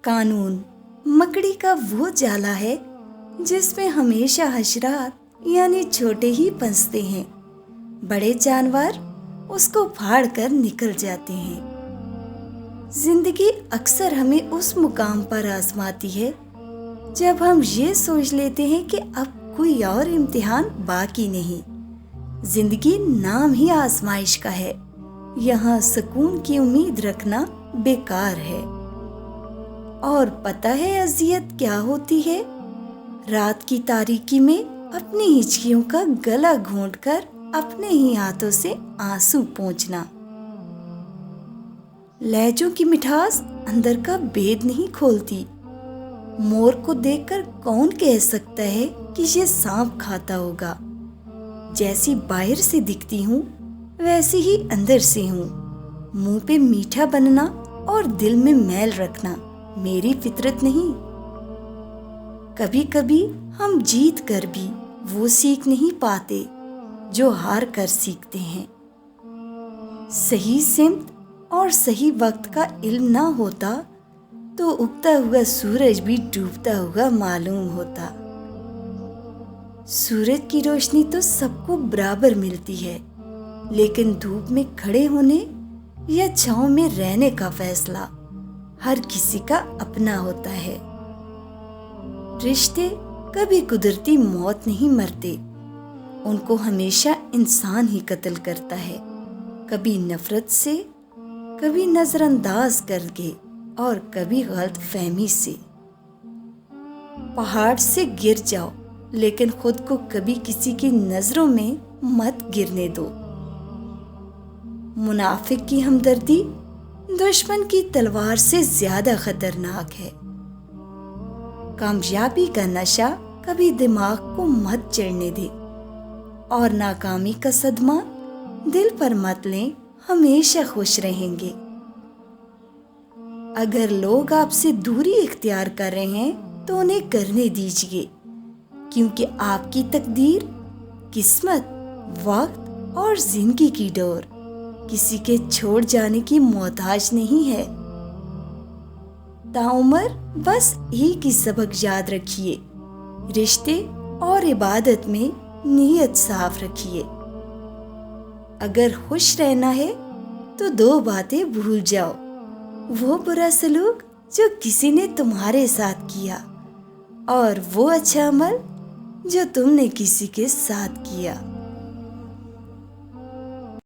قانون مکڑی کا وہ جالا ہے جس میں ہمیشہ حشرات یعنی چھوٹے ہی پھنستے ہیں، بڑے جانور اس کو پھاڑ کر نکل جاتے ہیں۔ زندگی اکثر ہمیں اس مقام پر آزماتی ہے جب ہم یہ سوچ لیتے ہیں کہ اب کوئی اور امتحان باقی نہیں۔ زندگی نام ہی آزمائش کا ہے، یہاں سکون کی امید رکھنا بیکار ہے۔ اور پتہ ہے اذیت کیا ہوتی ہے؟ رات کی تاریکی میں اپنی ہچکیوں کا گلا گھونٹ کر اپنے ہی ہاتھوں سے آنسو پونچھنا۔ لہجوں کی مٹھاس اندر کا بید نہیں کھولتی۔ مور کو دیکھ کر کون کہہ سکتا ہے کہ یہ سانپ کھاتا ہوگا؟ جیسی باہر سے دکھتی ہوں ویسی ہی اندر سے ہوں۔ منہ پہ میٹھا بننا اور دل میں میل رکھنا میری فطرت نہیں۔ کبھی کبھی ہم جیت کر بھی وہ سیکھ نہیں پاتے جو ہار کر سیکھتے ہیں۔ صحیح سمت اور صحیح وقت کا علم نہ ہوتا تو اگتا ہوا سورج بھی ڈوبتا ہوا معلوم ہوتا۔ سورج کی روشنی تو سب کو برابر ملتی ہے، لیکن دھوپ میں کھڑے ہونے یا چھاؤں میں رہنے کا فیصلہ ہر کسی کا اپنا ہوتا ہے۔ رشتے کبھی قدرتی موت نہیں مرتے، ان کو ہمیشہ انسان ہی قتل کرتا ہے، کبھی نفرت سے، کبھی نظر انداز کر کے اور کبھی غلط فہمی سے۔ پہاڑ سے گر جاؤ لیکن خود کو کبھی کسی کی نظروں میں مت گرنے دو۔ منافق کی ہمدردی دشمن کی تلوار سے زیادہ خطرناک ہے۔ کامیابی کا نشہ کبھی دماغ کو مت چڑھنے دے، اور ناکامی کا صدمہ دل پر مت لیں، ہمیشہ خوش رہیں گے۔ اگر لوگ آپ سے دوری اختیار کر رہے ہیں تو انہیں کرنے دیجیے، کیونکہ آپ کی تقدیر، قسمت، وقت اور زندگی کی ڈور کسی کے چھوڑ جانے کی محتاج نہیں ہے۔ تاعمر بس ایک ہی سبق یاد رکھیے، رشتے اور عبادت میں نیت صاف رکھیے۔ اگر خوش رہنا ہے تو دو باتیں بھول جاؤ، وہ برا سلوک جو کسی نے تمہارے ساتھ کیا، اور وہ اچھا عمل جو تم نے کسی کے ساتھ کیا۔